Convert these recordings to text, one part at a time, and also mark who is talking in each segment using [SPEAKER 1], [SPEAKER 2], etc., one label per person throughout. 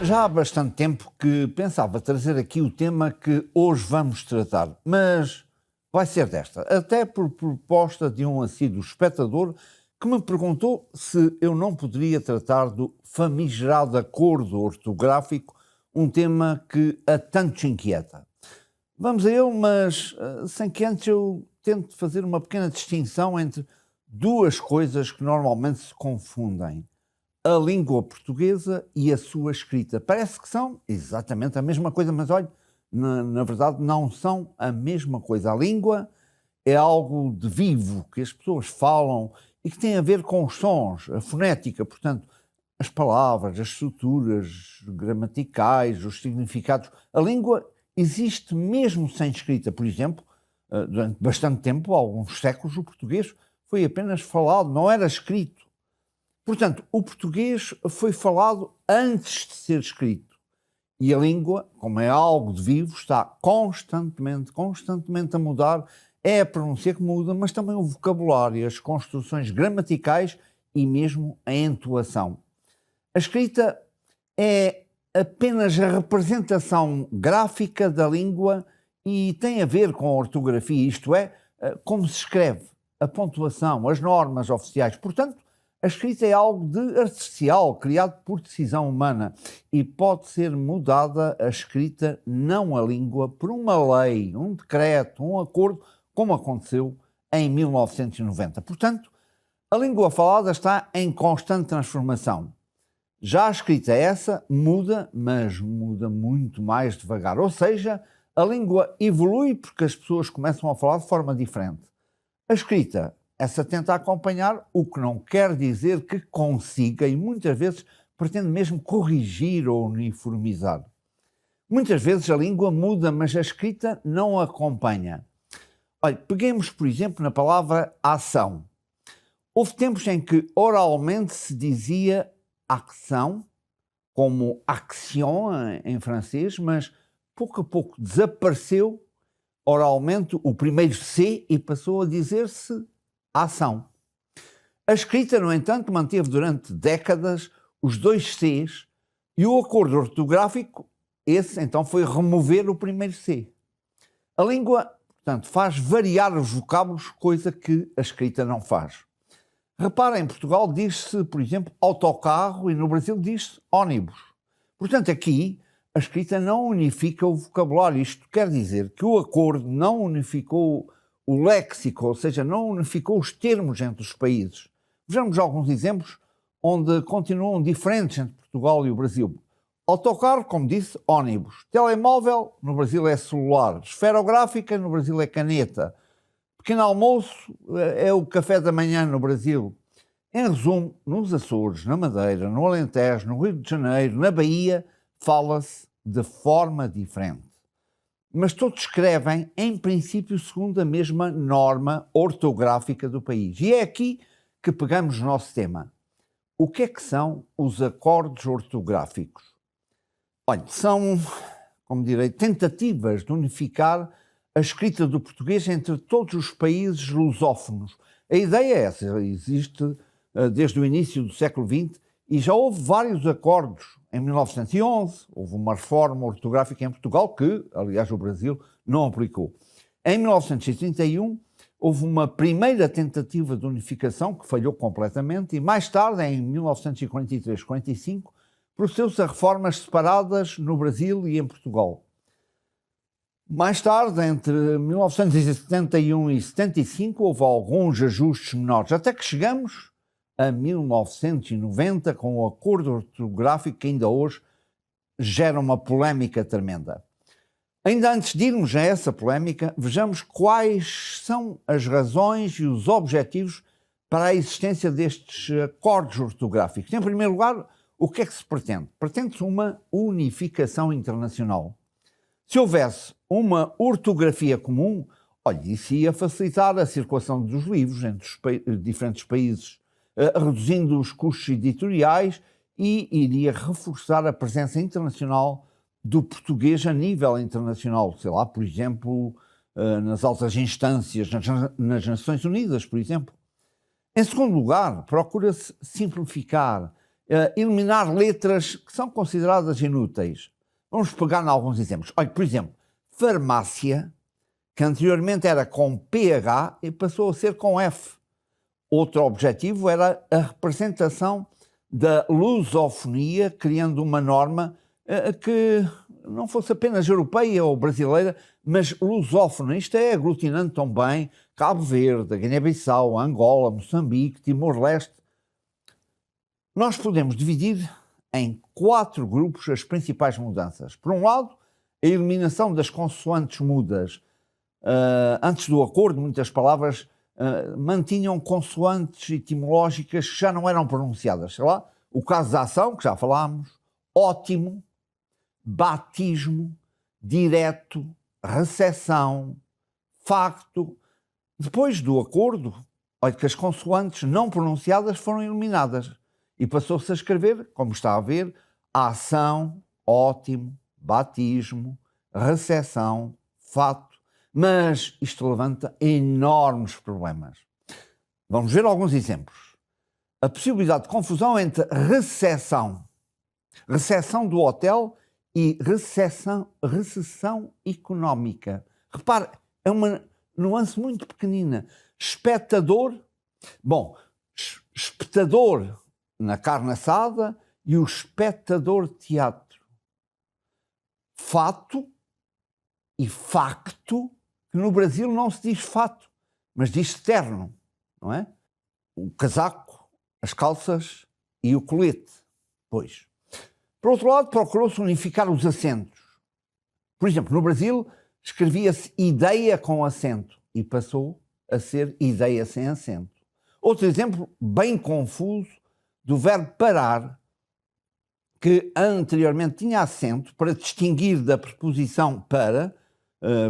[SPEAKER 1] Já há bastante tempo que pensava trazer aqui o tema que hoje vamos tratar, mas vai ser desta, até por proposta de um assíduo espectador que me perguntou se eu não poderia tratar do famigerado acordo ortográfico, um tema que a tantos inquieta. Vamos a ele, mas sem que antes eu tente fazer uma pequena distinção entre duas coisas que normalmente se confundem: a língua portuguesa e a sua escrita. Parece que são exatamente a mesma coisa, mas olha, na verdade não são a mesma coisa. A língua é algo de vivo, que as pessoas falam e que tem a ver com os sons, a fonética, portanto, as palavras, as estruturas gramaticais, os significados. A língua existe mesmo sem escrita. Por exemplo, durante bastante tempo, alguns séculos, o português foi apenas falado, não era escrito. Portanto, o português foi falado antes de ser escrito. E a língua, como é algo de vivo, está constantemente a mudar. É a pronúncia que muda, mas também o vocabulário, as construções gramaticais e mesmo a entoação. A escrita é apenas a representação gráfica da língua e tem a ver com a ortografia, isto é, como se escreve, a pontuação, as normas oficiais. Portanto, a escrita é algo de artificial, criado por decisão humana, e pode ser mudada a escrita, não a língua, por uma lei, um decreto, um acordo, como aconteceu em 1990. Portanto, a língua falada está em constante transformação. Já a escrita essa muda, mas muda muito mais devagar. Ou seja, a língua evolui porque as pessoas começam a falar de forma diferente. A escrita, essa tenta acompanhar, o que não quer dizer que consiga e muitas vezes pretende mesmo corrigir ou uniformizar. Muitas vezes a língua muda, mas a escrita não acompanha. Olha, peguemos, por exemplo, na palavra ação. Houve tempos em que oralmente se dizia action, como action em francês, mas pouco a pouco desapareceu oralmente o primeiro C e passou a dizer-se ação. A escrita, no entanto, manteve durante décadas os dois Cs e o acordo ortográfico, esse então foi remover o primeiro C. A língua, portanto, faz variar os vocábulos, coisa que a escrita não faz. Repara, em Portugal diz-se, por exemplo, autocarro e no Brasil diz-se ónibus. Portanto, aqui a escrita não unifica o vocabulário. Isto quer dizer que o acordo não unificou o léxico, ou seja, não unificou os termos entre os países. Vejamos alguns exemplos onde continuam diferentes entre Portugal e o Brasil. Autocarro, como disse, ónibus. Telemóvel, no Brasil é celular. Esferográfica, no Brasil é caneta. Pequeno almoço é o café da manhã no Brasil. Em resumo, nos Açores, na Madeira, no Alentejo, no Rio de Janeiro, na Bahia, fala-se de forma diferente. Mas todos escrevem, em princípio, segundo a mesma norma ortográfica do país. E é aqui que pegamos o nosso tema. O que é que são os acordos ortográficos? Olha, são, como direi, tentativas de unificar a escrita do português entre todos os países lusófonos. A ideia é essa, existe desde o início do século XX e já houve vários acordos. Em 1911 houve uma reforma ortográfica em Portugal que, aliás, o Brasil não aplicou. Em 1931 houve uma primeira tentativa de unificação que falhou completamente e mais tarde, em 1943-45, procedeu-se a reformas separadas no Brasil e em Portugal. Mais tarde, entre 1971 e 75, houve alguns ajustes menores, até que chegamos a 1990, com o acordo ortográfico que ainda hoje gera uma polémica tremenda. Ainda antes de irmos a essa polémica, vejamos quais são as razões e os objetivos para a existência destes acordos ortográficos. Em primeiro lugar, o que é que se pretende? Pretende-se uma unificação internacional. Se houvesse uma ortografia comum, olha, isso ia facilitar a circulação dos livros entre os diferentes países, reduzindo os custos editoriais e iria reforçar a presença internacional do português a nível internacional, sei lá, por exemplo, nas altas instâncias, nas Nações Unidas, por exemplo. Em segundo lugar, procura-se simplificar eliminar letras que são consideradas inúteis. Vamos pegar em alguns exemplos. Olha, por exemplo, farmácia, que anteriormente era com PH e passou a ser com F. Outro objetivo era a representação da lusofonia, criando uma norma que não fosse apenas europeia ou brasileira, mas lusófona. Isto é aglutinando também Cabo Verde, Guiné-Bissau, Angola, Moçambique, Timor-Leste. Nós podemos dividir em 4 grupos as principais mudanças. Por um lado, a eliminação das consoantes mudas. Antes do acordo, muitas palavras mantinham consoantes etimológicas que já não eram pronunciadas. Sei lá, o caso da ação, que já falámos, ótimo, batismo, direto, recepção, facto. Depois do acordo, olha que as consoantes não pronunciadas foram eliminadas e passou-se a escrever, como está a ver, ação, ótimo, batismo, recepção, facto. Mas isto levanta enormes problemas. Vamos ver alguns exemplos. A possibilidade de confusão entre recepção do hotel e recessão económica. Repare, é uma nuance muito pequenina. Espectador na carne assada e o espectador de teatro. Fato e facto, que no Brasil não se diz fato, mas diz terno, não é? O casaco, as calças e o colete. Pois. Por outro lado, procurou-se unificar os acentos. Por exemplo, no Brasil escrevia-se ideia com acento e passou a ser ideia sem acento. Outro exemplo bem confuso do verbo parar, que anteriormente tinha acento para distinguir da preposição para,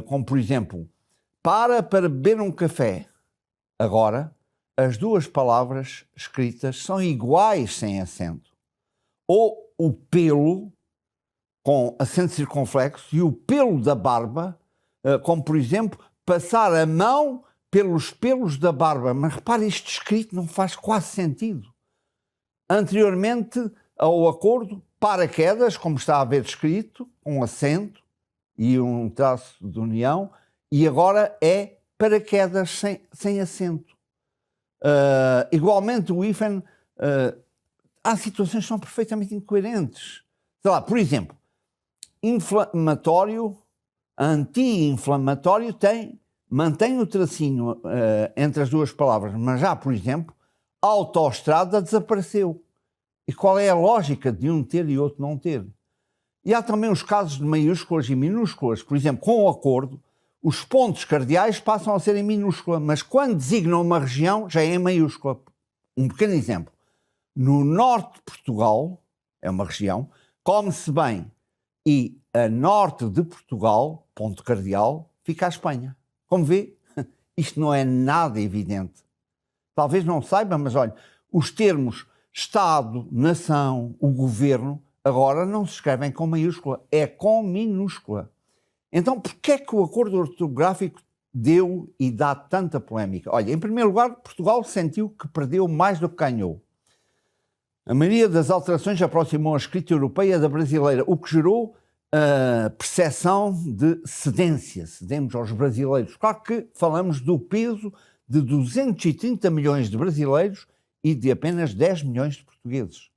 [SPEAKER 1] como por exemplo, para beber um café. Agora, as duas palavras escritas são iguais sem acento. Ou o pelo, com acento circunflexo, e o pelo da barba, como por exemplo, passar a mão pelos pelos da barba. Mas repare, isto escrito não faz quase sentido. Anteriormente ao acordo, paraquedas, como está a ver escrito, um acento e um traço de união, e agora é paraquedas sem acento. Igualmente o hífen, há situações que são perfeitamente incoerentes. Sei lá, por exemplo, inflamatório, anti-inflamatório mantém o tracinho entre as duas palavras, mas já, por exemplo, autoestrada desapareceu. E qual é a lógica de um ter e outro não ter? E há também os casos de maiúsculas e minúsculas. Por exemplo, com o acordo, os pontos cardeais passam a ser em minúscula, mas quando designam uma região, já é em maiúscula. Um pequeno exemplo. No norte de Portugal, é uma região, come-se bem, e a norte de Portugal, ponto cardeal, fica a Espanha. Como vê, isto não é nada evidente. Talvez não saiba, mas olha, os termos Estado, nação, o governo, agora não se escrevem com maiúscula, é com minúscula. Então, porquê é que o acordo ortográfico deu e dá tanta polémica? Olha, em primeiro lugar, Portugal sentiu que perdeu mais do que ganhou. A maioria das alterações aproximou a escrita europeia da brasileira, o que gerou a percepção de cedência. Cedemos aos brasileiros. Claro que falamos do peso de 230 milhões de brasileiros e de apenas 10 milhões de portugueses.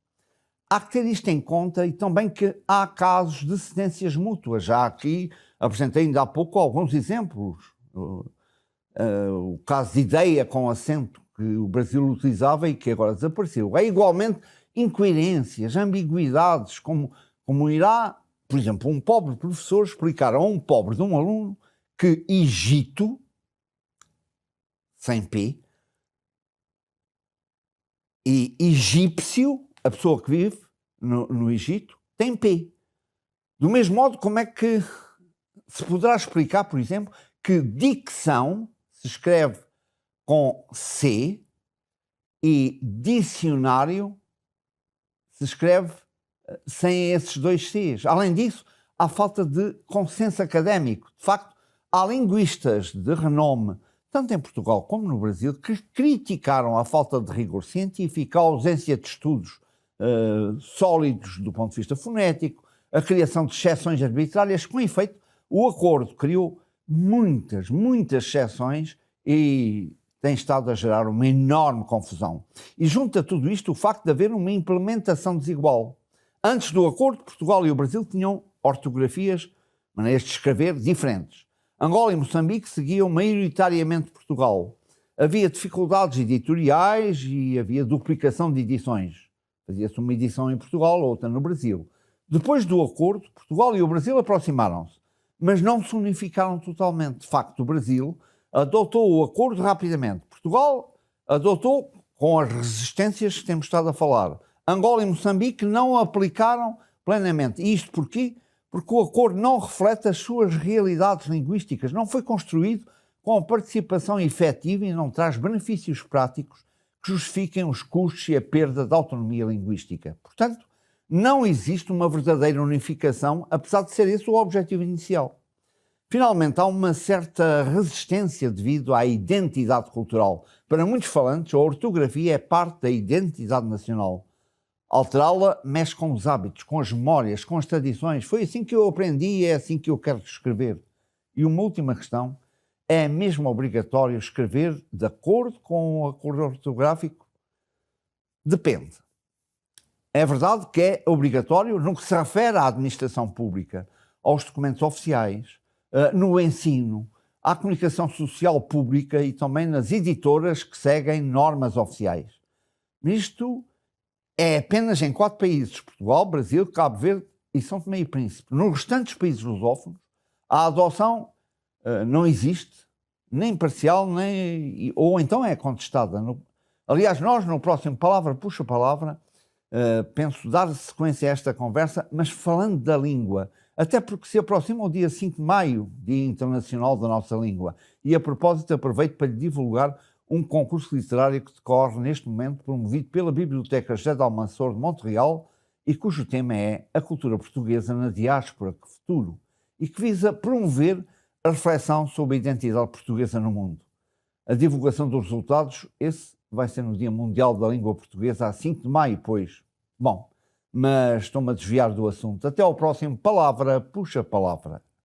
[SPEAKER 1] Há que ter isto em conta e também que há casos de cedências mútuas. Já aqui apresentei ainda há pouco alguns exemplos. O caso de ideia com acento que o Brasil utilizava e que agora desapareceu. É igualmente incoerências, ambiguidades, como irá, por exemplo, um pobre professor explicar a um pobre de um aluno que Egito, sem P, e egípcio, a pessoa que vive no Egito, tem P. Do mesmo modo, como é que se poderá explicar, por exemplo, que dicção se escreve com C e dicionário se escreve sem esses dois Cs. Além disso, há falta de consenso académico. De facto, há linguistas de renome, tanto em Portugal como no Brasil, que criticaram a falta de rigor científico, a ausência de estudos sólidos do ponto de vista fonético, a criação de exceções arbitrárias. Com efeito, o acordo criou muitas exceções e tem estado a gerar uma enorme confusão. E junta tudo isto o facto de haver uma implementação desigual. Antes do acordo, Portugal e o Brasil tinham ortografias, maneiras de escrever diferentes. Angola e Moçambique seguiam maioritariamente Portugal. Havia dificuldades editoriais e havia duplicação de edições. Fazia-se uma edição em Portugal, outra no Brasil. Depois do acordo, Portugal e o Brasil aproximaram-se, mas não se unificaram totalmente. De facto, o Brasil adotou o acordo rapidamente. Portugal adotou com as resistências que temos estado a falar. Angola e Moçambique não aplicaram plenamente. E isto porquê? Porque o acordo não reflete as suas realidades linguísticas, não foi construído com a participação efetiva e não traz benefícios práticos que justifiquem os custos e a perda de autonomia linguística. Portanto, não existe uma verdadeira unificação, apesar de ser esse o objetivo inicial. Finalmente, há uma certa resistência devido à identidade cultural. Para muitos falantes, a ortografia é parte da identidade nacional. Alterá-la mexe com os hábitos, com as memórias, com as tradições. Foi assim que eu aprendi e é assim que eu quero escrever. E uma última questão, é mesmo obrigatório escrever de acordo com o acordo ortográfico? Depende. É verdade que é obrigatório no que se refere à administração pública, aos documentos oficiais, no ensino, à comunicação social pública e também nas editoras que seguem normas oficiais. Isto é apenas em 4 países, Portugal, Brasil, Cabo Verde e São Tomé e Príncipe. Nos restantes países lusófonos, a adoção não existe, nem parcial, ou então é contestada. Aliás, nós no próximo Palavra Puxa Palavra, penso dar sequência a esta conversa, mas falando da língua, até porque se aproxima o dia 5 de maio, Dia Internacional da Nossa Língua, e a propósito aproveito para lhe divulgar um concurso literário que decorre neste momento, promovido pela Biblioteca José de Almanzor de Montreal e cujo tema é a cultura portuguesa na diáspora, que futuro, e que visa promover a reflexão sobre a identidade portuguesa no mundo. A divulgação dos resultados, esse vai ser no Dia Mundial da Língua Portuguesa, a 5 de maio, pois. Bom, mas estou-me a desviar do assunto. Até ao próximo Palavra Puxa Palavra.